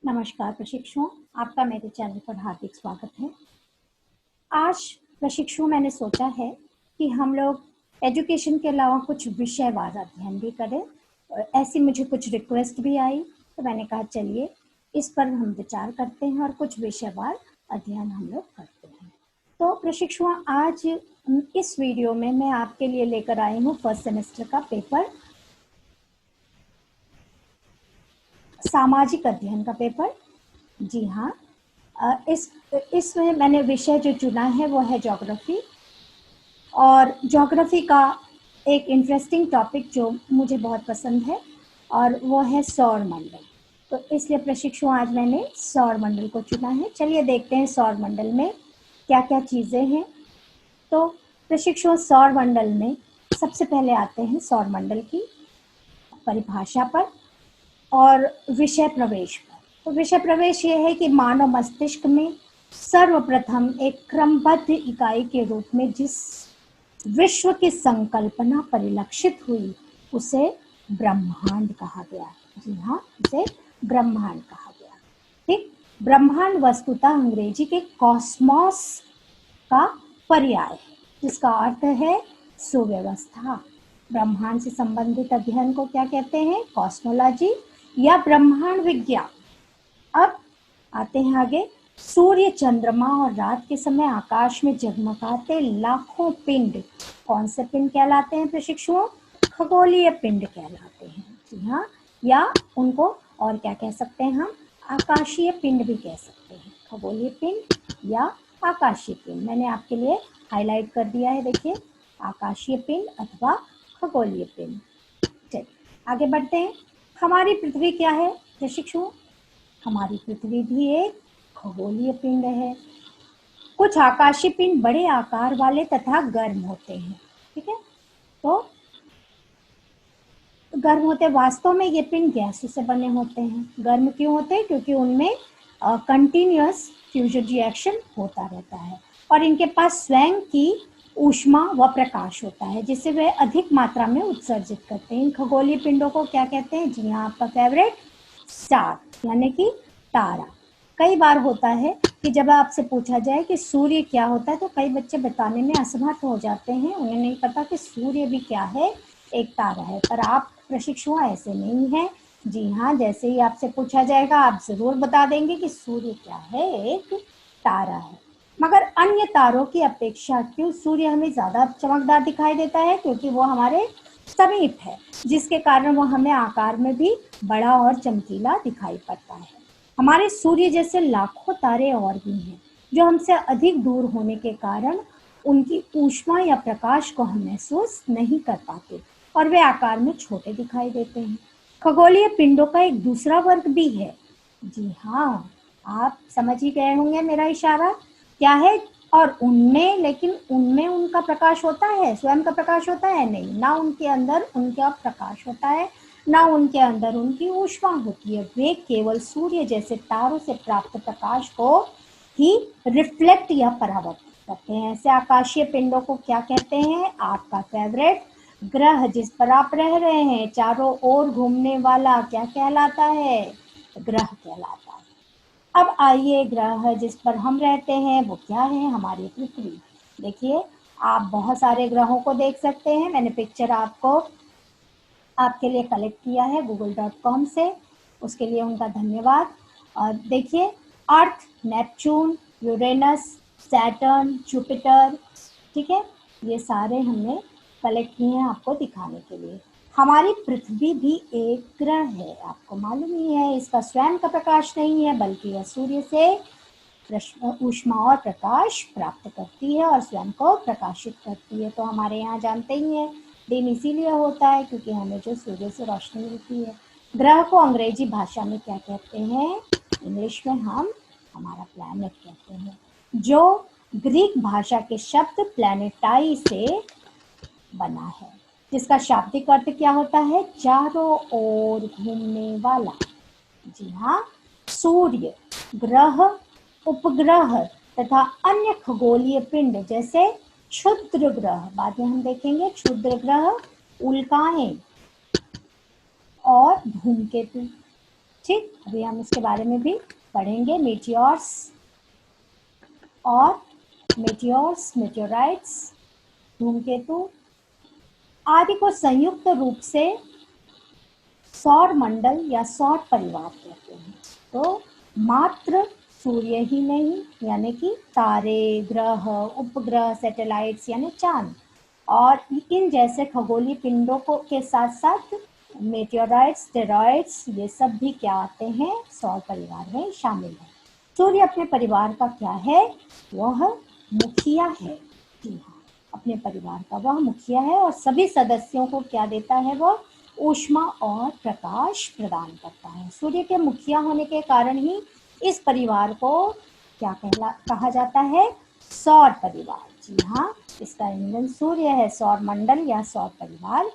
नमस्कार प्रशिक्षुओं, आपका मेरे चैनल पर हार्दिक स्वागत है। आज प्रशिक्षुओं मैंने सोचा है कि हम लोग एजुकेशन के अलावा कुछ विषयवार अध्ययन भी करें। ऐसी मुझे कुछ रिक्वेस्ट भी आई तो मैंने कहा चलिए इस पर हम विचार करते हैं और कुछ विषयवार अध्ययन हम लोग करते हैं। तो प्रशिक्षुओं, आज इस वीडियो में मैं आपके लिए लेकर आई हूँ फर्स्ट सेमेस्टर का पेपर, सामाजिक अध्ययन का पेपर। जी हाँ, इसमें मैंने विषय जो चुना है वो है ज्योग्राफी, और ज्योग्राफी का एक इंटरेस्टिंग टॉपिक जो मुझे बहुत पसंद है और वो है सौर मंडल। तो इसलिए प्रशिक्षु आज मैंने सौर मंडल को चुना है। चलिए देखते हैं सौर मंडल में क्या क्या चीज़ें हैं। तो प्रशिक्षु, सौर मंडल में सबसे पहले आते हैं सौर मंडल की परिभाषा पर और विषय प्रवेश पर। तो विषय प्रवेश ये है कि मानव मस्तिष्क में सर्वप्रथम एक क्रमबद्ध इकाई के रूप में जिस विश्व की संकल्पना परिलक्षित हुई उसे ब्रह्मांड कहा गया। जी हाँ, उसे ब्रह्मांड कहा गया। ठीक, ब्रह्मांड वस्तुतः अंग्रेजी के कॉस्मोस का पर्याय है, जिसका अर्थ है सुव्यवस्था। ब्रह्मांड से संबंधित अध्ययन को क्या कहते हैं? कॉस्मोलॉजी या ब्रह्मांड विज्ञान। अब आते हैं आगे। सूर्य, चंद्रमा और रात के समय आकाश में जगमगाते लाखों पिंड कौन से पिंड कहलाते हैं प्रशिक्षुओं? खगोलीय पिंड कहलाते हैं। जी हाँ, या उनको और क्या कह सकते हैं हम? आकाशीय पिंड भी कह सकते हैं। खगोलीय पिंड या आकाशीय पिंड मैंने आपके लिए हाईलाइट कर दिया है, देखिए, आकाशीय पिंड अथवा खगोलीय पिंड। चलिए आगे बढ़ते हैं। हमारी पृथ्वी क्या है प्रशिक्षु? हमारी पृथ्वी भी एक खगोलीय पिंड है। कुछ आकाशीय पिंड बड़े आकार वाले तथा गर्म होते हैं। ठीक है, तो गर्म होते, वास्तव में ये पिंड गैसों से बने होते हैं। गर्म क्यों होते हैं? क्योंकि उनमें कंटिन्यूअस फ्यूजन रिएक्शन होता रहता है और इनके पास स्वयं की ऊष्मा व प्रकाश होता है जिसे वे अधिक मात्रा में उत्सर्जित करते हैं। इन खगोलीय पिंडों को क्या कहते हैं? जी हाँ, आपका फेवरेट स्टार, यानी कि तारा। कई बार होता है कि जब आपसे पूछा जाए कि सूर्य क्या होता है तो कई बच्चे बताने में असमर्थ हो जाते हैं, उन्हें नहीं पता कि सूर्य भी क्या है, एक तारा है। पर आप प्रशिक्षु ऐसे नहीं है। जी हाँ, जैसे ही आपसे पूछा जाएगा आप जरूर बता देंगे कि सूर्य क्या है, एक तारा है। मगर अन्य तारों की अपेक्षा क्यों सूर्य हमें ज्यादा चमकदार दिखाई देता है? क्योंकि वो हमारे समीप है, जिसके कारण वो हमें आकार में भी बड़ा और चमकीला दिखाई पड़ता है। हमारे सूर्य जैसे लाखों तारे और भी हैं जो हमसे अधिक दूर होने के कारण उनकी ऊष्मा या प्रकाश को हम महसूस नहीं कर पाते और वे आकार में छोटे दिखाई देते हैं। खगोलीय पिंडों का एक दूसरा वर्ग भी है। जी हाँ, आप समझ ही गए होंगे मेरा इशारा क्या है। और उनमें, लेकिन उनमें उनका प्रकाश होता है, स्वयं का प्रकाश होता है? नहीं, ना उनके अंदर उनका प्रकाश होता है, ना उनके अंदर उनकी ऊष्मा होती है। वे केवल सूर्य जैसे तारों से प्राप्त प्रकाश को ही रिफ्लेक्ट या परावर्तित करते हैं। ऐसे आकाशीय पिंडों को क्या कहते हैं? आपका फेवरेट ग्रह जिस पर आप रह रहे हैं, चारों ओर घूमने वाला, क्या कहलाता है? ग्रह कहलाता है। अब आइए, ग्रह जिस पर हम रहते हैं वो क्या है? हमारी पृथ्वी। देखिए, आप बहुत सारे ग्रहों को देख सकते हैं। मैंने पिक्चर आपके लिए कलेक्ट किया है google.com से, उसके लिए उनका धन्यवाद। और देखिए, अर्थ, नेपच्यून, यूरेनस, सैटर्न, जुपिटर, ठीक है, ये सारे हमने कलेक्ट किए हैं आपको दिखाने के लिए। हमारी पृथ्वी भी एक ग्रह है, आपको मालूम ही है। इसका स्वयं का प्रकाश नहीं है बल्कि यह सूर्य से ऊष्मा और प्रकाश प्राप्त करती है और स्वयं को प्रकाशित करती है। तो हमारे यहाँ जानते ही हैं, दिन इसीलिए होता है क्योंकि हमें जो सूर्य से रोशनी मिलती है। ग्रह को अंग्रेजी भाषा में क्या कहते हैं? इंग्लिश में हम हमारा प्लैनेट कहते हैं, जो ग्रीक भाषा के शब्द प्लैनेटाई से बना है, जिसका शाब्दिक अर्थ क्या होता है? चारों ओर घूमने वाला। जी हाँ, सूर्य, ग्रह, उपग्रह तथा अन्य खगोलीय पिंड जैसे क्षुद्र ग्रह, बाद में हम देखेंगे, क्षुद्र ग्रह, उल्काएं और धूमकेतु, ठीक, अभी हम इसके बारे में भी पढ़ेंगे। मीटियोर्स और मेटियोराइट्स, धूमकेतु आदि को संयुक्त रूप से सौर मंडल या सौर परिवार कहते हैं। तो मात्र सूर्य ही नहीं, यानी कि तारे, ग्रह, उपग्रह, सैटेलाइट्स यानी चांद और इन जैसे खगोलीय पिंडों को के साथ साथ मेटियोराइट्स, स्टेरॉइड्स, ये सब भी क्या आते हैं, सौर परिवार में शामिल है। सूर्य अपने परिवार का क्या है, वह मुखिया है। जी हाँ, अपने परिवार का वह मुखिया है और सभी सदस्यों को क्या देता है, वह ऊष्मा और प्रकाश प्रदान करता है। सूर्य के मुखिया होने के कारण ही इस परिवार को क्या कहा जाता है, सौर परिवार। जी हाँ, इसका इंजन सूर्य है, सौर मंडल या सौर परिवार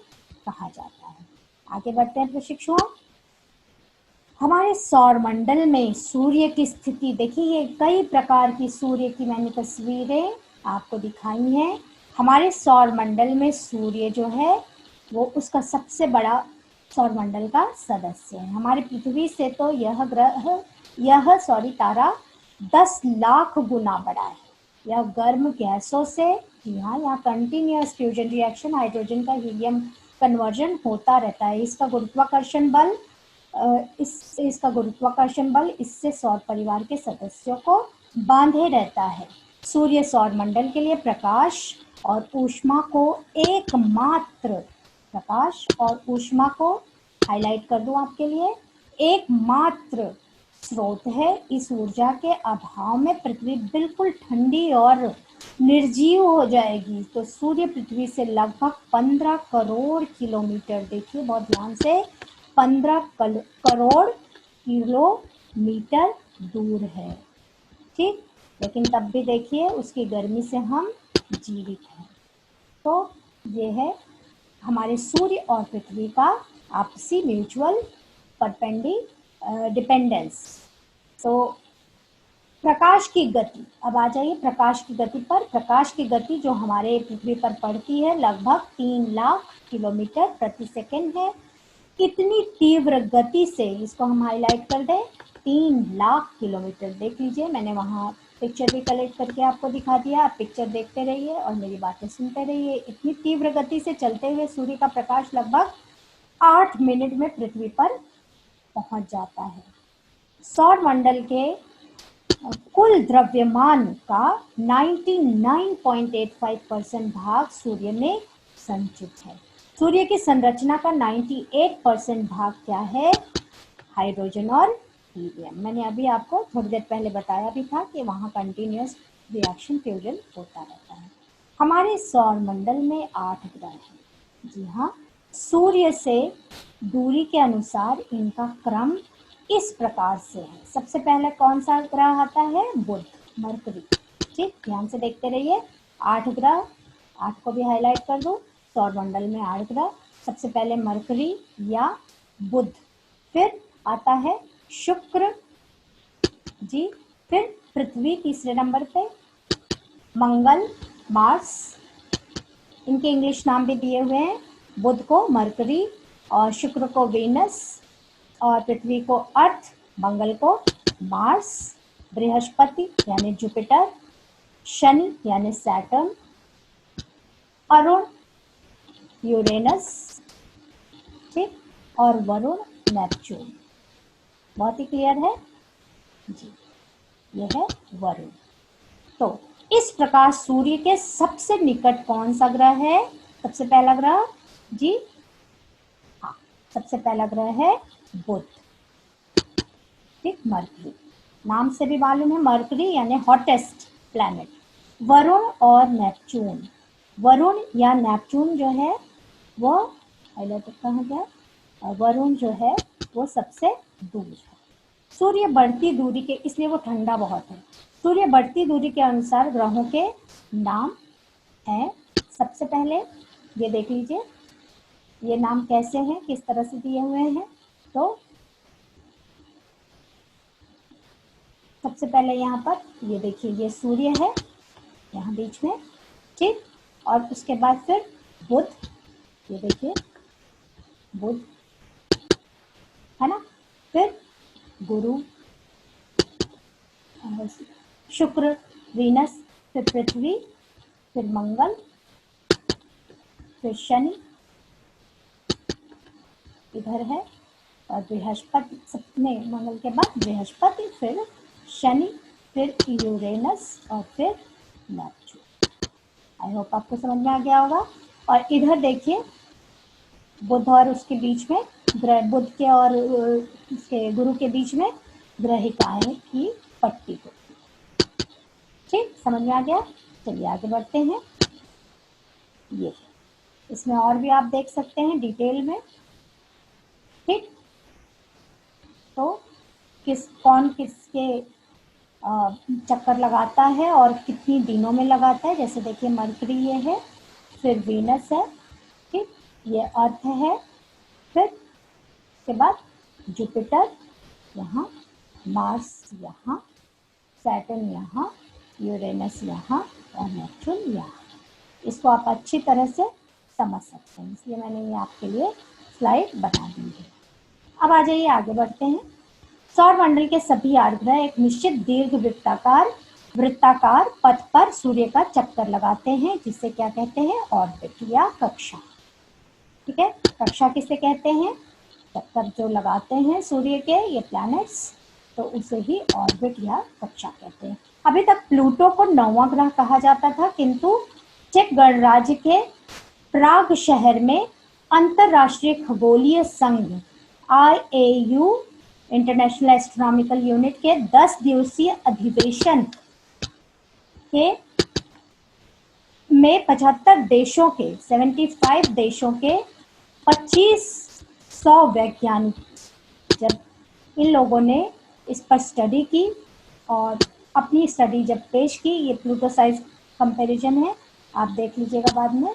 कहा जाता है। आगे बढ़ते हैं प्रशिक्षुओं। हमारे सौर मंडल में सूर्य की स्थिति देखिए, कई प्रकार की सूर्य की मैंने तस्वीरें आपको दिखाई हैं। हमारे सौर मंडल में सूर्य जो है वो उसका सबसे बड़ा सौर मंडल का सदस्य है। हमारी पृथ्वी से तो यह तारा 10 लाख गुना बड़ा है। यह गर्म गैसों से, जी हाँ, यहाँ कंटिन्यूअस फ्यूजन रिएक्शन, हाइड्रोजन का हीलियम कन्वर्जन होता रहता है। इसका गुरुत्वाकर्षण बल इससे सौर परिवार के सदस्यों को बांधे रहता है। सूर्य सौर मंडल के लिए प्रकाश और ऊष्मा को हाईलाइट कर दूं आपके लिए, एकमात्र स्रोत है। इस ऊर्जा के अभाव में पृथ्वी बिल्कुल ठंडी और निर्जीव हो जाएगी। तो सूर्य पृथ्वी से लगभग 15 करोड़ किलोमीटर, देखिए बहुत ध्यान से, 15 करोड़ किलोमीटर दूर है। ठीक, लेकिन तब भी देखिए उसकी गर्मी से हम जीवित हैं। तो ये है हमारे सूर्य और पृथ्वी का आपसी म्यूचुअल डिपेंडेंस। तो प्रकाश की गति, अब आ जाइए प्रकाश की गति पर। प्रकाश की गति जो हमारे पृथ्वी पर पड़ती है लगभग 3 लाख किलोमीटर प्रति सेकंड है। कितनी तीव्र गति से, इसको हम हाईलाइट कर दें, 3 लाख किलोमीटर। देख लीजिए, मैंने वहाँ पिक्चर भी कलेक्ट करके आपको दिखा दिया। आप पिक्चर देखते रहिए और मेरी बातें सुनते रहिए। इतनी तीव्र गति से चलते हुए सूर्य का प्रकाश लगभग 8 मिनट में पृथ्वी पर पहुंच जाता है। सौर मंडल के कुल द्रव्यमान का 99.85% भाग सूर्य में संचित है। सूर्य की संरचना का 98% भाग क्या है, हाइड्रोजन और हीलियम। मैंने अभी आपको थोड़ी देर पहले बताया भी था कि वहाँ कंटिन्यूअस रिएक्शन फ्यूजन होता रहता है। हमारे सौर मंडल में 8 ग्रह हैं। जी हाँ, सूर्य से दूरी के अनुसार इनका क्रम इस प्रकार से है। सबसे पहले कौन सा ग्रह आता है, बुध, मरकरी। ठीक, ध्यान से देखते रहिए। 8 ग्रह, 8 को भी हाईलाइट कर दो। सौर मंडल में 8 ग्रह, सबसे पहले मरकरी या बुध, फिर आता है शुक्र जी, फिर पृथ्वी तीसरे नंबर पे, मंगल, मार्स, इनके इंग्लिश नाम भी दिए हुए हैं। बुध को मरकरी और शुक्र को वेनस और पृथ्वी को अर्थ, मंगल को मार्स, बृहस्पति यानी जुपिटर, शनि यानी सैटर्न, अरुण यूरेनस, ठीक, और वरुण नेपच्यून। बहुत ही क्लियर है जी, यह है वरुण। तो इस प्रकार सूर्य के सबसे निकट कौन सा ग्रह है, सबसे पहला ग्रह जी, हाँ, सबसे पहला ग्रह है बुध। ठीक, मरकरी, नाम से भी मालूम है, मरकरी यानी हॉटेस्ट प्लैनेट। वरुण और नेपच्यून, वरुण या नेपच्यून जो है वो हाईलाइट कहा गया, वरुण जो है वो सबसे दूर है। सूर्य बढ़ती दूरी के, इसलिए वो ठंडा बहुत है। सूर्य बढ़ती दूरी के अनुसार ग्रहों के नाम हैं। सबसे पहले ये देख लीजिए, ये नाम कैसे हैं, किस तरह से दिए हुए हैं। तो सबसे पहले यहाँ पर ये देखिए, ये सूर्य है यहाँ बीच में, ठीक, और उसके बाद फिर बुध, ये देखिए बुध है ना, फिर गुरु, शुक्र, वीनस, फिर पृथ्वी, फिर मंगल, फिर शनि इधर है, और बृहस्पति सबने मंगल के बाद बृहस्पति, फिर शनि, फिर यूरेनस और फिर नेपच्यून। आई होप आपको समझ में आ गया होगा। और इधर देखिए बुध और उसके बीच में ग्रह, बुध के और उसके गुरु के बीच में ग्रहिकाएं की पट्टी को। ठीक, समझ में आ गया। चलिए आगे बढ़ते हैं। ये इसमें और भी आप देख सकते हैं डिटेल में। ठीक, तो कौन किसके चक्कर लगाता है और कितनी दिनों में लगाता है। जैसे देखिए मरकरी ये है, फिर वीनस है, ठीक, ये अर्थ है, फिर उसके बाद जुपिटर यहाँ, मार्स यहाँ, सैटर्न यहाँ, यूरेनस यहाँ और नेपच्यून यहाँ। इसको आप अच्छी तरह से समझ सकते हैं, इसलिए मैंने ये आपके लिए स्लाइड बना दी है। अब आ जाइए आगे बढ़ते हैं। सौर मंडल के सभी 8 ग्रह एक निश्चित दीर्घ वृत्ताकार पथ पर सूर्य का चक्कर लगाते हैं, जिसे क्या कहते हैं, ऑर्बिट या कक्षा। ठीक है, कक्षा किसे कहते हैं, चक्कर जो लगाते हैं सूर्य के ये प्लैनेट्स, तो उसे ही ऑर्बिट या कक्षा कहते हैं। अभी तक प्लूटो को 9वां ग्रह कहा जाता था, किंतु चेक गणराज्य के प्राग शहर में अंतरराष्ट्रीय खगोलीय संघ IAU इंटरनेशनल एस्ट्रोनॉमिकल यूनिट के 10 दिवसीय अधिवेशन के में 75 देशों के 75 देशों के 2500 वैज्ञानिक, जब इन लोगों ने इस पर स्टडी की और अपनी स्टडी जब पेश की, ये प्लूटो साइज कंपैरिजन है, आप देख लीजिएगा बाद में।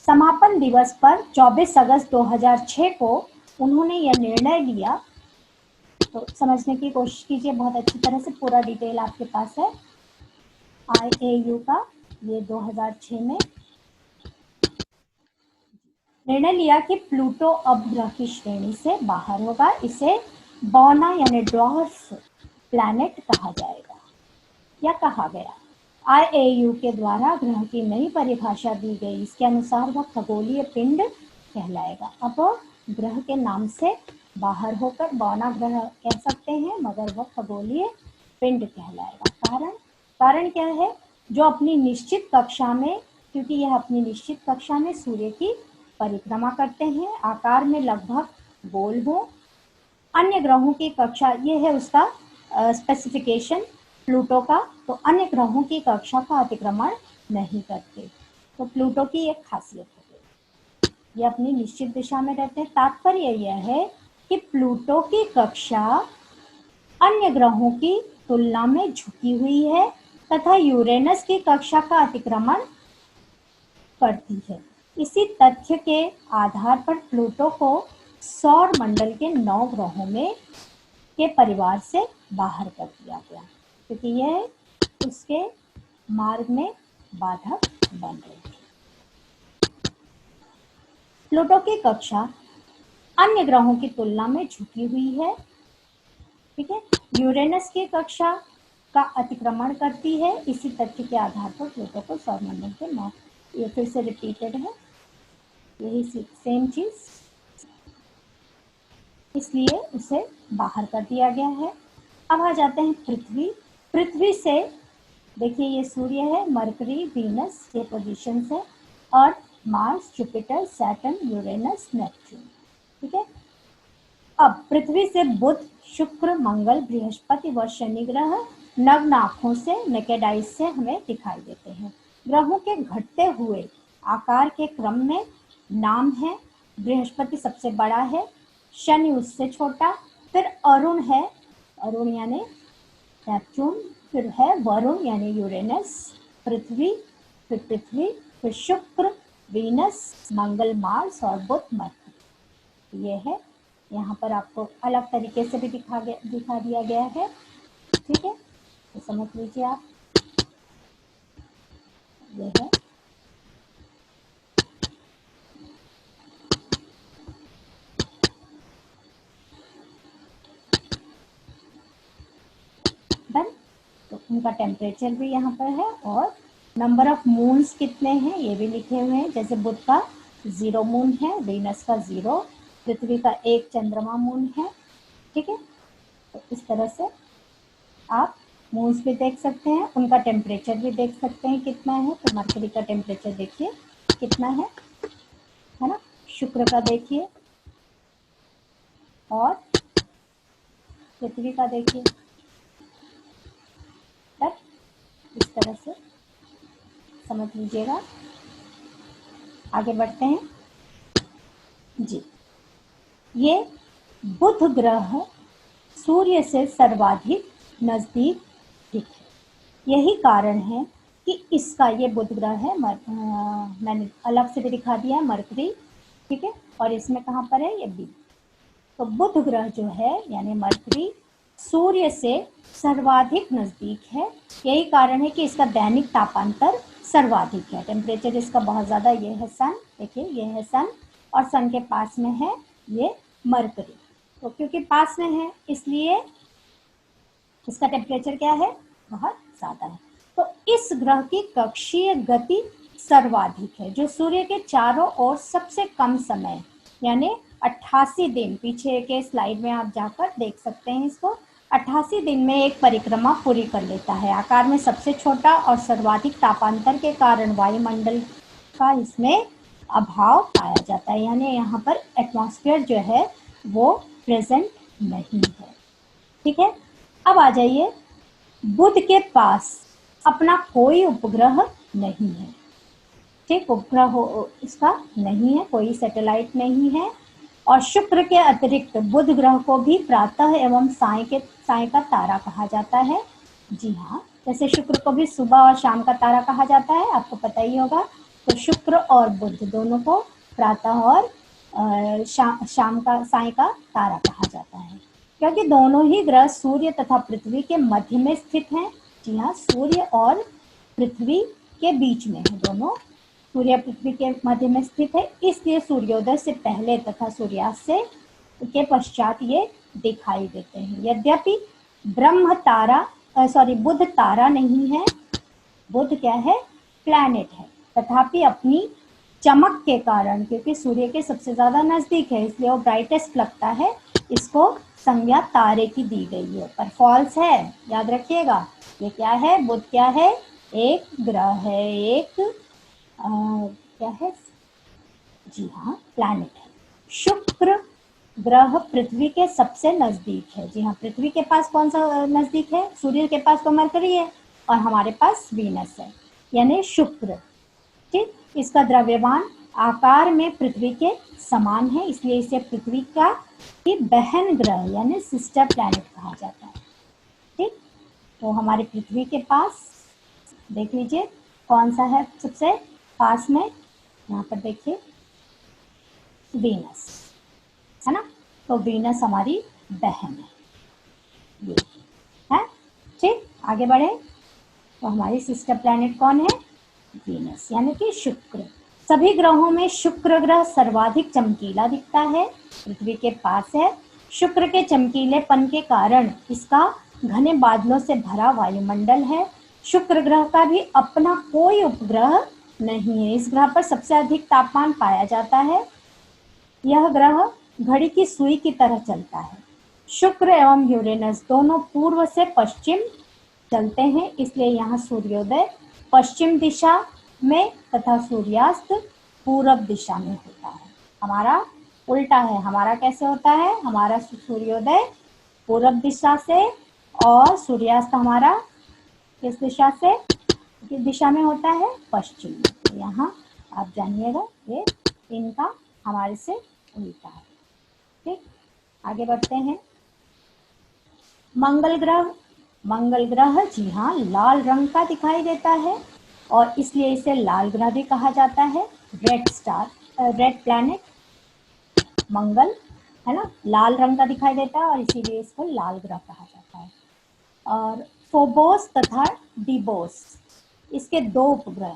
समापन दिवस पर 24 अगस्त 2006 को उन्होंने यह निर्णय लिया। तो समझने की कोशिश कीजिए बहुत अच्छी तरह से, पूरा डिटेल आपके पास है IAU का। ये 2006 में निर्णय लिया कि प्लूटो अब ग्रह की श्रेणी से बाहर होगा, इसे बौना यानी ड्वार्फ प्लैनेट कहा जाएगा या कहा गया। IAU के द्वारा ग्रह की नई परिभाषा दी गई। इसके अनुसार वह खगोलीय पिंड कहलाएगा। अब ग्रह के नाम से बाहर होकर बौना ग्रह कह सकते हैं, मगर वह खगोलीय पिंड कहलाएगा। कारण क्या है, जो अपनी निश्चित कक्षा में, क्योंकि यह अपनी निश्चित कक्षा में सूर्य की परिक्रमा करते हैं, आकार में लगभग गोल हो। अन्य ग्रहों की कक्षा, ये है उसका स्पेसिफिकेशन प्लूटो का, तो अन्य ग्रहों की कक्षा का अतिक्रमण नहीं करते। तो प्लूटो की एक खासियत है, ये अपनी निश्चित दिशा में रहते हैं। तात्पर्य यह है कि प्लूटो की कक्षा अन्य ग्रहों की तुलना में झुकी हुई है तथा यूरेनस की कक्षा का अतिक्रमण करती है। इसी तथ्य के आधार पर प्लूटो को सौर मंडल के 9 ग्रहों में के परिवार से बाहर कर दिया गया, क्योंकि यह उसके मार्ग में बाधक बन रही थी। प्लूटो की कक्षा अन्य ग्रहों की तुलना में झुकी हुई है, ठीक है, यूरेनस की कक्षा का अतिक्रमण करती है। इसी तथ्य के आधार पर प्लूटो को सौरमंडल के 9, ये फिर से रिपीटेड है, यही सेम चीज, इसलिए उसे बाहर कर दिया गया है। अब आ जाते हैं पृथ्वी। पृथ्वी से देखिए ये सूर्य है, मरकरी, वीनस ये पोजीशन है, और Mars, Jupiter, Saturn, Uranus, Neptune. ठीक है, अब पृथ्वी से बुध, शुक्र, मंगल, बृहस्पति व शनि ग्रह नग्न आंखों से, नेकेड आइज से हमें दिखाई देते हैं। ग्रहों के घटते हुए आकार के क्रम में नाम है। बृहस्पति सबसे बड़ा है, शनि उससे छोटा, फिर अरुण है, अरुण यानी नेपच्यून, फिर है वरुण यानी यूरेनस, पृथ्वी, फिर शुक्र, वीनस, मंगल, मार्स और बुध, मरकरी। ये है, यहाँ पर आपको अलग तरीके से भी दिखा दिया गया है। ठीक है, तो समझ लीजिए आप, ये है। उनका टेम्परेचर भी यहाँ पर है, और नंबर ऑफ मून्स कितने हैं ये भी लिखे हुए हैं। जैसे बुध का 0 मून है, वीनस का 0, पृथ्वी का 1 चंद्रमा मून है। ठीक है, तो इस तरह से आप मून्स भी देख सकते हैं, उनका टेम्परेचर भी देख सकते हैं कितना है। तो मरकरी का टेम्परेचर देखिए कितना है ना। शुक्र का देखिए, और पृथ्वी का देखिए। तब इस तरह से समझ लीजिएगा। आगे बढ़ते हैं जी। ये बुध ग्रह सूर्य से सर्वाधिक नजदीक स्थित है। यही कारण है कि इसका, ये बुध ग्रह है, मैंने अलग से भी दिखा दिया है, मरकरी। ठीक है, और इसमें कहाँ पर है, ये बी। तो बुध ग्रह जो है यानी मरकरी सूर्य से सर्वाधिक नजदीक है। यही कारण है कि इसका दैनिक तापांतर सर्वाधिक है। टेम्परेचर इसका बहुत ज़्यादा, ये है सन, देखिए ये है सन, और सन के पास में है ये मरकरी। तो क्योंकि पास में है इसलिए इसका टेम्परेचर क्या है, बहुत ज़्यादा है। तो इस ग्रह की कक्षीय गति सर्वाधिक है, जो सूर्य के चारों ओर सबसे कम समय यानी 88 दिन, पीछे के स्लाइड में आप जाकर देख सकते हैं इसको, 88 दिन में एक परिक्रमा पूरी कर लेता है। आकार में सबसे छोटा और सर्वाधिक तापांतर के कारण वायुमंडल का इसमें अभाव पाया जाता है, यानी यहाँ पर एटमॉस्फेयर जो है वो प्रेजेंट नहीं है। ठीक है, अब आ जाइए, बुध के पास अपना कोई उपग्रह नहीं है। ठीक, उपग्रह इसका नहीं है, कोई सैटेलाइट नहीं है। और शुक्र के अतिरिक्त बुध ग्रह को भी प्रातः एवं साय का तारा कहा जाता है। जी हाँ, जैसे शुक्र को भी सुबह और शाम का तारा कहा जाता है, आपको पता ही होगा। तो शुक्र और बुध दोनों को प्रातः और शाम का, साय का तारा कहा जाता है, क्योंकि दोनों ही ग्रह सूर्य तथा पृथ्वी के मध्य में स्थित हैं। जी हाँ, सूर्य और पृथ्वी के बीच में है, दोनों सूर्य पृथ्वी के मध्य में स्थित है, इसलिए सूर्योदय से पहले तथा सूर्यास्त से के पश्चात ये दिखाई देते हैं। यद्यपि बुध तारा नहीं है, बुध क्या है, प्लैनेट है, तथापि अपनी चमक के कारण, क्योंकि सूर्य के सबसे ज्यादा नजदीक है इसलिए वो ब्राइटेस्ट लगता है, इसको संज्ञा तारे की दी गई है, पर फॉल्स है, याद रखिएगा। ये क्या है, बुध क्या है, एक ग्रह है, एक क्या है, जी हाँ, प्लैनेट है। शुक्र ग्रह पृथ्वी के सबसे नजदीक है। जी हाँ, पृथ्वी के पास कौन सा नजदीक है, सूर्य के पास तो मरकरी है और हमारे पास वीनस है, यानी शुक्र। ठीक, इसका द्रव्यमान आकार में पृथ्वी के समान है, इसलिए इसे पृथ्वी का ही बहन ग्रह यानी सिस्टर प्लैनेट कहा जाता है। ठीक, तो हमारे पृथ्वी के पास देख लीजिए कौन सा है सबसे पास में, यहाँ पर देखिए वीनस है ना। तो वीनस हमारी बहन है, ये है। ठीक, आगे बढ़े, तो हमारी सिस्टर प्लैनेट कौन है, वीनस यानी कि शुक्र। सभी ग्रहों में शुक्र ग्रह सर्वाधिक चमकीला दिखता है, पृथ्वी के पास है। शुक्र के चमकीलेपन के कारण इसका घने बादलों से भरा वायुमंडल है। शुक्र ग्रह का भी अपना कोई उपग्रह नहीं है। इस ग्रह पर सबसे अधिक तापमान पाया जाता है। यह ग्रह घड़ी की सुई की तरह चलता है। शुक्र एवं यूरेनस दोनों पूर्व से पश्चिम चलते हैं, इसलिए यहाँ सूर्योदय पश्चिम दिशा में तथा सूर्यास्त पूरब दिशा में होता है। हमारा उल्टा है, हमारा कैसे होता है, हमारा सूर्योदय पूरब दिशा से और सूर्यास्त हमारा किस दिशा से, किस दिशा में होता है, पश्चिम में। तो यहाँ आप जानिएगा ये इनका हमारे से उल्टा है। ठीक, आगे बढ़ते हैं। मंगल ग्रह जी हाँ लाल रंग का दिखाई देता है और इसलिए इसे लाल ग्रह भी कहा जाता है। रेड प्लैनेट मंगल है ना, लाल रंग का दिखाई देता है और इसीलिए इसको लाल ग्रह कहा जाता है। और फोबोस तथा डिबोस इसके दो उपग्रह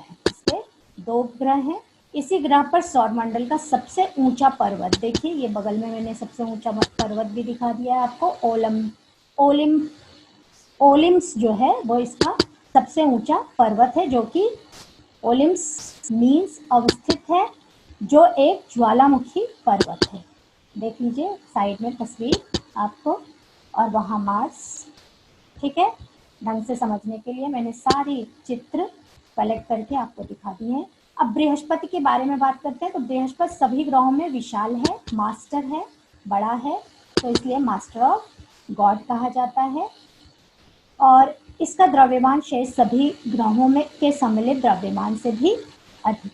हैं। इसी ग्रह पर सौरमंडल का सबसे ऊंचा पर्वत, देखिए ये बगल में मैंने सबसे ऊंचा पर्वत भी दिखा दिया है आपको, ओलिम्स जो है वो इसका सबसे ऊंचा पर्वत है, जो कि ओलिम्स मीन्स अवस्थित है, जो एक ज्वालामुखी पर्वत है। देख लीजिए साइड में तस्वीर आपको, और वहाँ मार्स। ठीक है, ढंग से समझने के लिए मैंने सारी चित्र कलेक्ट करके आपको दिखा दिए हैं। अब बृहस्पति के बारे में बात करते हैं। तो बृहस्पति सभी ग्रहों में विशाल है, मास्टर है, बड़ा है, तो इसलिए मास्टर ऑफ गॉड कहा जाता है। और इसका द्रव्यमान शेष सभी ग्रहों में के सम्मिलित द्रव्यमान से भी अधिक है।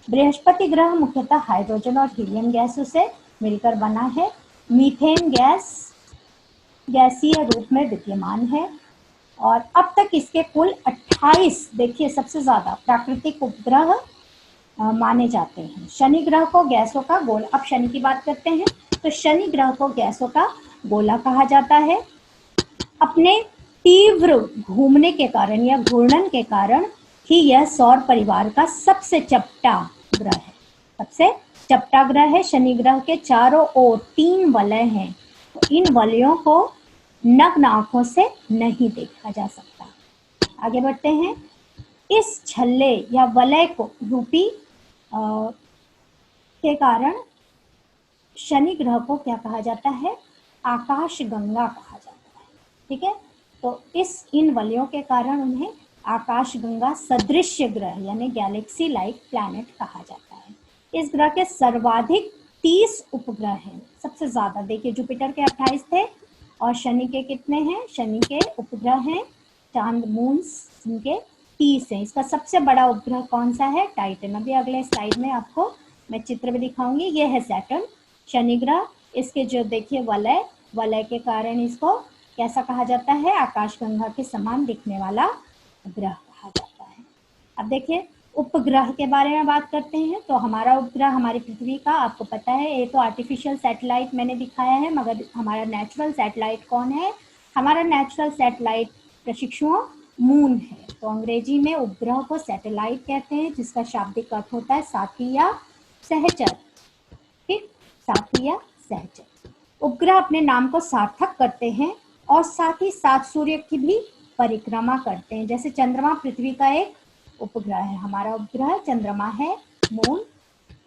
बृहस्पति ग्रह मुख्यतः हाइड्रोजन और हीलियम गैसों से मिलकर बना है। मीथेन गैस गैसीय रूप में विद्यमान है, और अब तक इसके कुल 28, देखिए सबसे ज्यादा प्राकृतिक उपग्रह माने जाते हैं। शनि ग्रह को गैसों का गोला, अब शनि की बात करते हैं, तो शनि ग्रह को गैसों का गोला कहा जाता है। अपने तीव्र घूमने के कारण या घूर्णन के कारण ही यह सौर परिवार का सबसे चपटा ग्रह है। सबसे चपटा ग्रह है। शनि ग्रह के चारों ओर 3 वलय हैं, तो इन वलयों को नग्न आंखों से नहीं देखा जा सकता। आगे बढ़ते हैं। इस छल्ले या वलय को रूपी के कारण शनि ग्रह को क्या कहा जाता है? आकाश गंगा कहा जाता है। ठीक है, तो इन वलयों के कारण उन्हें आकाश गंगा सदृश ग्रह यानी गैलेक्सी लाइक प्लैनेट कहा जाता है। इस ग्रह के सर्वाधिक 30 उपग्रह हैं, सबसे ज्यादा। देखिए जुपिटर के 28 थे, और शनि के कितने हैं? शनि के उपग्रह हैं, चांद मून्स इनके 30 हैं। इसका सबसे बड़ा उपग्रह कौन सा है? टाइटन। अभी अगले स्लाइड में आपको मैं चित्र में दिखाऊंगी। ये है सैटर्न, शनि ग्रह। इसके जो देखिए वलय के कारण इसको कैसा कहा जाता है? आकाशगंगा के समान दिखने वाला ग्रह कहा जाता है। अब देखिए उपग्रह के बारे में बात करते हैं। तो हमारा उपग्रह हमारी पृथ्वी का, आपको पता है ये तो आर्टिफिशियल सैटेलाइट मैंने दिखाया है, मगर हमारा नेचुरल सैटेलाइट कौन है? हमारा नेचुरल सैटेलाइट प्रशिक्षुओं मून है। तो अंग्रेजी में उपग्रह को सैटेलाइट कहते हैं, जिसका शाब्दिक अर्थ होता है साथी या सहचर। ठीक, साथी या सहचर। उपग्रह अपने नाम को सार्थक करते हैं और साथ ही साथ सूर्य की भी परिक्रमा करते हैं। जैसे चंद्रमा पृथ्वी का एक उपग्रह है, हमारा उपग्रह चंद्रमा है, मून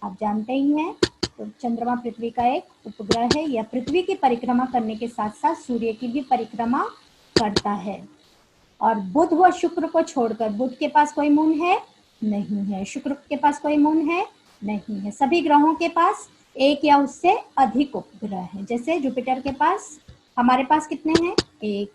आप जानते ही हैं। तो चंद्रमा पृथ्वी का एक उपग्रह है, यह पृथ्वी की परिक्रमा करने के साथ साथ सूर्य की भी परिक्रमा करता है। और बुध व शुक्र को छोड़कर, बुध के पास कोई मून है? नहीं है। शुक्र के पास कोई मून है? नहीं है। सभी ग्रहों के पास एक या उससे अधिक उपग्रह है। जैसे जुपिटर के पास, हमारे पास कितने हैं? 1,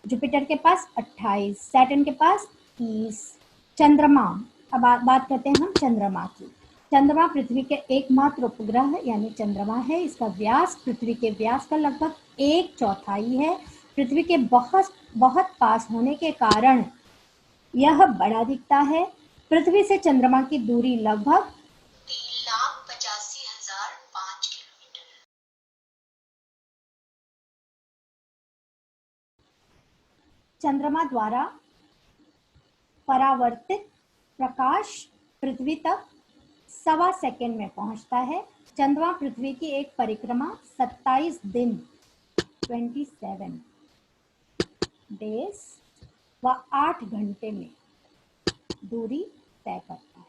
जुपिटर के पास 28, सैटर्न के पास 30। चंद्रमा, अब बात करते हैं हम चंद्रमा की। चंद्रमा पृथ्वी के एकमात्र उपग्रह यानी चंद्रमा है। इसका व्यास पृथ्वी के व्यास का लगभग 1/4 है। पृथ्वी के बहुत बहुत पास होने के कारण यह बड़ा दिखता है। पृथ्वी से चंद्रमा की दूरी लगभग 3,85,005 किलोमीटर। चंद्रमा द्वारा परावर्तित प्रकाश पृथ्वी तक 1.25 सेकंड में पहुंचता है। चंद्रमा पृथ्वी की एक परिक्रमा 27 दिन 27 डेज व 8 घंटे में दूरी तय करता है।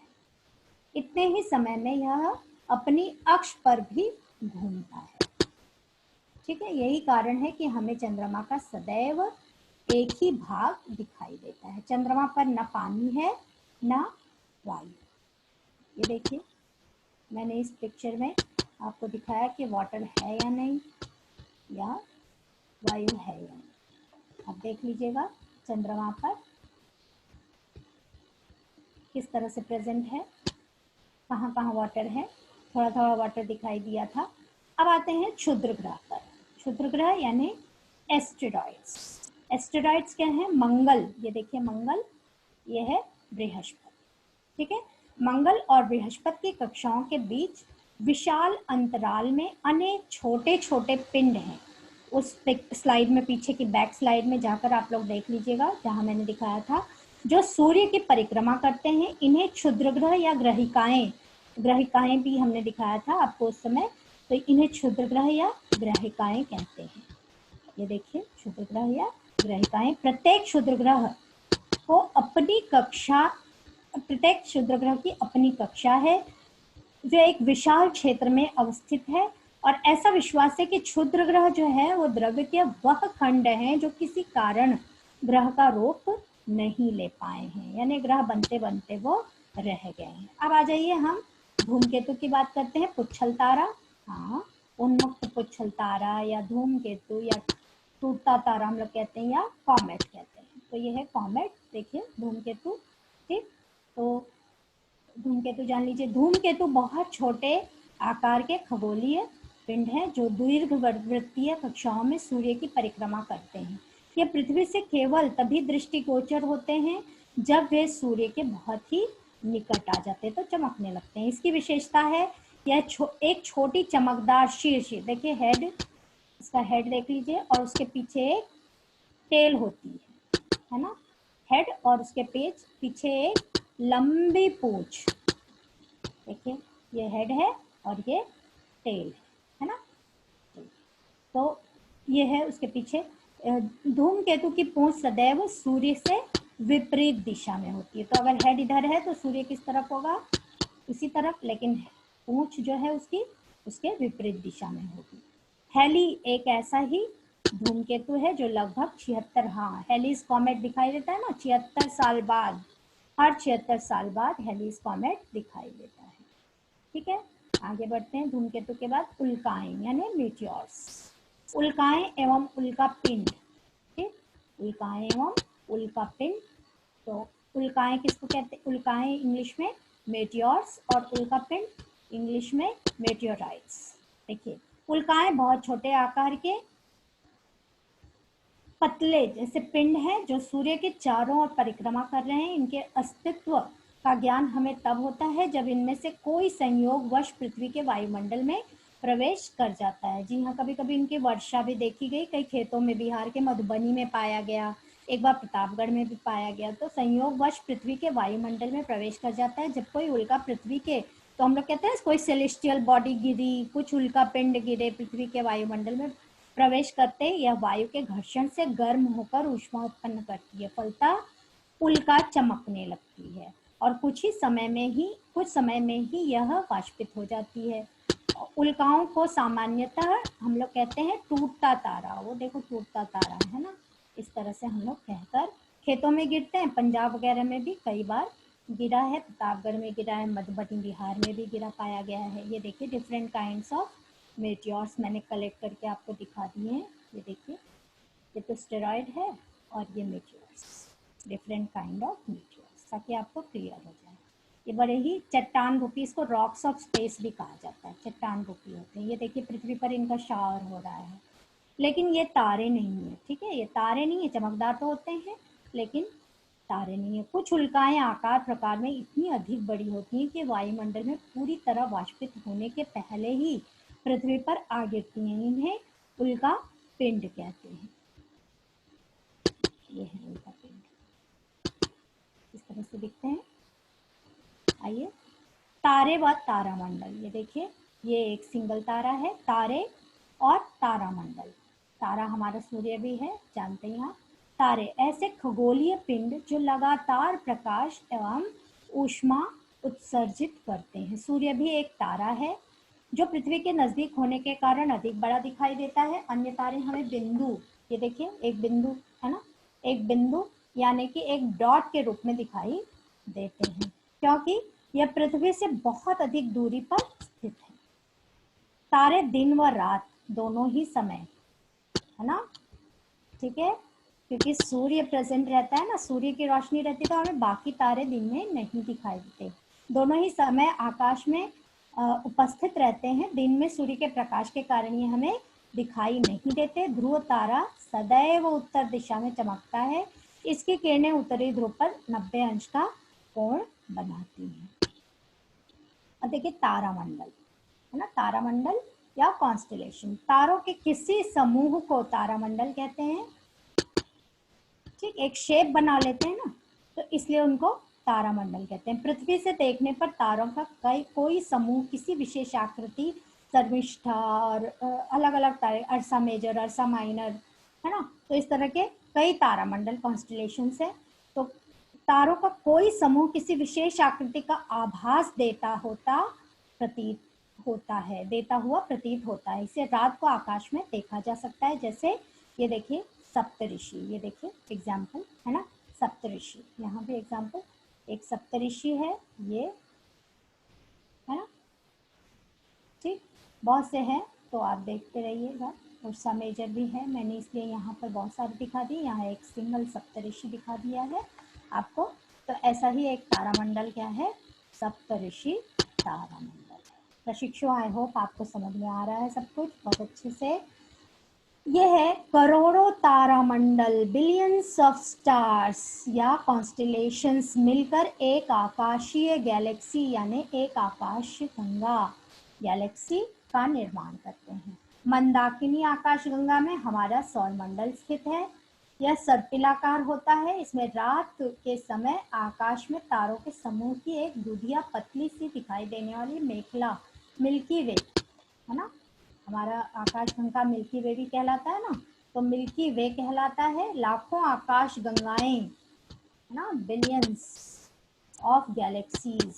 इतने ही समय में यह अपनी अक्ष पर भी घूमता है। ठीक है, यही कारण है कि हमें चंद्रमा का सदैव एक ही भाग दिखाई देता है। चंद्रमा पर न पानी है न वायु। ये देखिए मैंने इस पिक्चर में आपको दिखाया कि वाटर है या नहीं, या वायु है या नहीं। अब देख लीजिएगा चंद्रमा पर किस तरह से प्रेजेंट है, कहाँ कहाँ वाटर है। थोड़ा थोड़ा वाटर दिखाई दिया था। अब आते हैं क्षुद्र ग्रह पर। क्षुद्र ग्रह यानी एस्टेरॉइड्स। एस्टेरॉइड्स क्या है? मंगल, ये देखिए मंगल, ये है बृहस्पति। ठीक है, मंगल और बृहस्पति की कक्षाओं के बीच विशाल अंतराल में अनेक छोटे छोटे पिंड हैं। उस स्लाइड में, पीछे की बैक स्लाइड में जाकर आप लोग देख लीजिएगा, जहां मैंने दिखाया था, जो सूर्य की परिक्रमा करते हैं। इन्हें क्षुद्र ग्रह या ग्रहिकाएं भी हमने दिखाया था आपको उस समय। तो इन्हें क्षुद्र ग्रह या ग्रहिकाएं कहते हैं। ये देखिए क्षुद्र ग्रह या क्षुद्रग्रहिकाएं प्रत्येक क्षुद्रग्रह को अपनी कक्षा, प्रत्येक क्षुद्रग्रह की अपनी कक्षा है जो एक विशाल क्षेत्र में अवस्थित है, और ऐसा विश्वास है कि क्षुद्र ग्रह जो है वो द्रव्य के वह खंड हैं जो किसी कारण ग्रह का रूप नहीं ले पाए हैं, यानी ग्रह बनते बनते वो रह गए हैं। अब आ जाइए हम धूमकेतु की बात करते हैं। पुच्छल तारा, हाँ, उन्मुक्त पुच्छल तारा या धूमकेतु या टूटता तारा हम लोग कहते हैं, या कॉमेट कहते हैं। तो ये है कॉमेट, देखिए धूमकेतु। ठीक, तो धूमकेतु जान लीजिए। धूमकेतु बहुत छोटे आकार के खगोलीय पिंड हैं जो दीर्घवृत्तीय कक्षाओं में सूर्य की परिक्रमा करते हैं। ये पृथ्वी से केवल तभी दृष्टिगोचर होते हैं जब वे सूर्य के बहुत ही निकट आ जाते हैं तो चमकने लगते हैं। इसकी विशेषता है यह एक छोटी चमकदार शीर्ष, देखिए हेड, इसका हेड देख लीजिए, और उसके पीछे एक टेल होती है ना, हेड और उसके पीछे एक लंबी पूंछ, देखिए ये हेड है और ये टेल है ना। तो ये है उसके पीछे। धूमकेतु की पूंछ सदैव सूर्य से विपरीत दिशा में होती है। तो अगर हेड इधर है तो सूर्य किस तरफ होगा, इसी तरफ, लेकिन पूंछ जो है उसकी उसके विपरीत दिशा में होगी। हेली एक ऐसा ही धूमकेतु है जो लगभग 76, हाँ हेलीज कॉमेट दिखाई देता है ना 76 साल बाद, हर 76 साल बाद हेलीज कॉमेट दिखाई देता है। ठीक है, आगे बढ़ते हैं। धूमकेतु के बाद उल्काएं यानी मीटियोर्स। उल्काएं एवं उल्का पिंड, ठीक, उल्काएं एवं उल्का पिंड। तो उल्काएं किसको कहते हैं, उल्काएं इंग्लिश में मेटियोर्स और उल्का पिंड इंग्लिश में मेटियोराइट्स। देखिए उल्काएं बहुत छोटे आकार के पतले जैसे पिंड हैं जो सूर्य के चारों ओर परिक्रमा कर रहे हैं। इनके अस्तित्व का ज्ञान हमें तब होता है जब इनमें से कोई संयोगवश पृथ्वी के वायुमंडल में प्रवेश कर जाता है। जी हाँ, कभी कभी इनकी वर्षा भी देखी गई, कई खेतों में, बिहार के मधुबनी में पाया गया, एक बार प्रतापगढ़ में भी पाया गया। तो संयोगवश पृथ्वी के वायुमंडल में प्रवेश कर जाता है। जब कोई उल्का पृथ्वी के, तो हम लोग कहते हैं कोई सेलेस्टियल बॉडी गिरी, कुछ उल्का पिंड गिरे पृथ्वी के वायुमंडल में प्रवेश करते, यह वायु के घर्षण से गर्म होकर ऊष्मा उत्पन्न करती है, फलतः उल्का चमकने लगती है और कुछ समय में ही यह वाष्पित हो जाती है। उल्काओं को सामान्यतः हम लोग कहते हैं टूटता तारा, वो देखो टूटता तारा है ना, इस तरह से हम लोग कहकर खेतों में गिरते हैं। पंजाब वगैरह में भी कई बार गिरा है, प्रतापगढ़ में गिरा है, मधुबनी बिहार में भी गिरा पाया गया है। ये देखिए डिफरेंट काइंड्स ऑफ मेटियोर्स मैंने कलेक्ट करके आपको दिखा दिए हैं। ये देखिए, ये तो स्टेरॉइड है और ये meteors, different kind of meteors, ताकि आपको क्लियर हो जाए। ये बड़े ही चट्टान रूपी, इसको रॉक्स ऑफ स्पेस भी कहा जाता है, चट्टान रूपी होते हैं। ये देखिए पृथ्वी पर इनका शावर हो रहा है, लेकिन ये तारे नहीं है। ठीक है, ये तारे नहीं है, चमकदार तो होते हैं लेकिन तारे नहीं है। कुछ उल्काएं आकार प्रकार में इतनी अधिक बड़ी होती हैं कि वायुमंडल में पूरी तरह वाष्पित होने के पहले ही पृथ्वी पर आ गिरती हैं। इन्हें उल्का पिंड कहते हैं। ये है उल्का पिंड, इस तरह से दिखते हैं। आइए, तारे व तारामंडल। ये देखिए, ये एक सिंगल तारा है, तारे और तारामंडल। तारा हमारा सूर्य भी है, जानते हैं आप। तारे ऐसे खगोलीय पिंड जो लगातार प्रकाश एवं ऊष्मा उत्सर्जित करते हैं। सूर्य भी एक तारा है जो पृथ्वी के नजदीक होने के कारण अधिक बड़ा दिखाई देता है। अन्य तारे हमें बिंदु, ये देखिए एक बिंदु है ना, एक बिंदु यानी कि एक डॉट के रूप में दिखाई देते हैं क्योंकि यह पृथ्वी से बहुत अधिक दूरी पर स्थित है। तारे दिन व रात दोनों ही समय है ना, ठीक है, क्योंकि सूर्य प्रेजेंट रहता है ना, सूर्य की रोशनी रहती है तो हमें बाकी तारे दिन में नहीं दिखाई देते। दोनों ही समय आकाश में उपस्थित रहते हैं। दिन में सूर्य के प्रकाश के कारण ये हमें दिखाई नहीं देते। ध्रुव तारा सदैव उत्तर दिशा में चमकता है। इसकी किरणें उत्तरी ध्रुव पर 90 अंश का कोण बनाती हैं। अब देखिए तारामंडल है ना, तारामंडल या कॉन्स्टेलेशन, तारों के किसी समूह को तारामंडल कहते हैं। ठीक, एक शेप बना लेते हैं ना, तो इसलिए उनको तारामंडल कहते हैं। पृथ्वी से देखने पर तारों का कोई समूह किसी विशेष आकृति, शर्मिष्ठा और अलग अलग तारे, अर्सा मेजर, अर्सा माइनर है ना, तो इस तरह के कई तारामंडल कॉन्स्टलेशंस है। तो तारों का कोई समूह किसी विशेष आकृति का आभास देता हुआ प्रतीत होता है। इसे रात को आकाश में देखा जा सकता है। जैसे ये देखिए सप्तऋषि, ये देखिए एग्जाम्पल है ना, सप्तऋषि, यहाँ पे एग्जाम्पल एक सप्तऋषि है, ये है ना, ठीक, बहुत से हैं तो आप देखते रहिएगा। उर्सा मेजर भी है, मैंने इसलिए यहाँ पर बहुत सारे दिखा दी, यहाँ एक सिंगल सप्तऋषि दिखा दिया है आपको। तो ऐसा ही एक तारामंडल क्या है, सप्तऋषि तारामंडल। प्रशिक्षु, आई होप आपको समझ में आ रहा है सब कुछ बहुत अच्छे से। ये है करोड़ों तारामंडल, बिलियंस ऑफ स्टार्स या कॉन्स्टेलेशंस मिलकर एक आकाशीय गैलेक्सी यानी एक आकाश गंगा गैलेक्सी का निर्माण करते हैं। मंदाकिनी आकाशगंगा में हमारा सौरमंडल स्थित है। यह सर्पिलाकार होता है। इसमें रात के समय आकाश में तारों के समूह की एक दुधिया पतली सी दिखाई देने वाली मेखला, मिल्की वे, है ना, हमारा आकाश गंगा मिल्की वे भी कहलाता है ना, तो मिल्की वे कहलाता है। लाखों आकाश गंगाएं, है ना, billions of galaxies,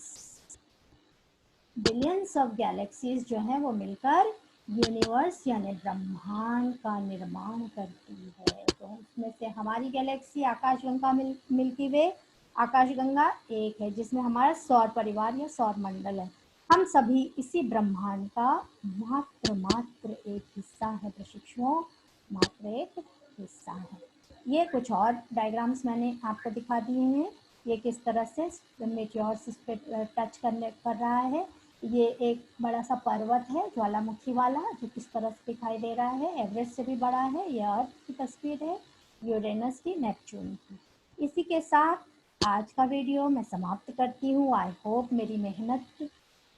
billions of galaxies जो है वो मिलकर यूनिवर्स यानी ब्रह्मांड का निर्माण करती है। तो उसमें से हमारी गैलेक्सी आकाशगंगा मिल्की वे आकाशगंगा एक है, जिसमें हमारा सौर परिवार या सौर मंडल है। हम सभी इसी ब्रह्मांड का मात्र एक हिस्सा है प्रशिक्षुओं, मात्र एक हिस्सा है। ये कुछ और डायग्राम्स मैंने आपको दिखा दिए हैं। ये किस तरह से मेटियोर्स इस पे टच कर रहा है। ये एक बड़ा सा पर्वत है ज्वालामुखी वाला, जो किस तरह से दिखाई दे रहा है, एवरेस्ट से भी बड़ा है। ये अर्थ की तस्वीर है, यूरेनस की, नेपच्यून की। इसी के साथ आज का वीडियो मैं समाप्त करती हूँ। आई होप मेरी मेहनत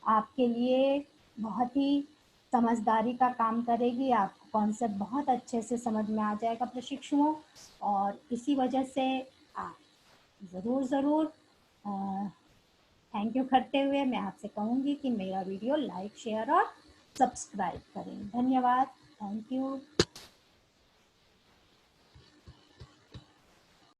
आपके लिए बहुत ही समझदारी का काम करेगी, आपको कॉन्सेप्ट बहुत अच्छे से समझ में आ जाएगा प्रशिक्षुओं। और इसी वजह से आप ज़रूर थैंक यू करते हुए मैं आपसे कहूँगी कि मेरा वीडियो लाइक, शेयर और सब्सक्राइब करें। धन्यवाद, थैंक यू।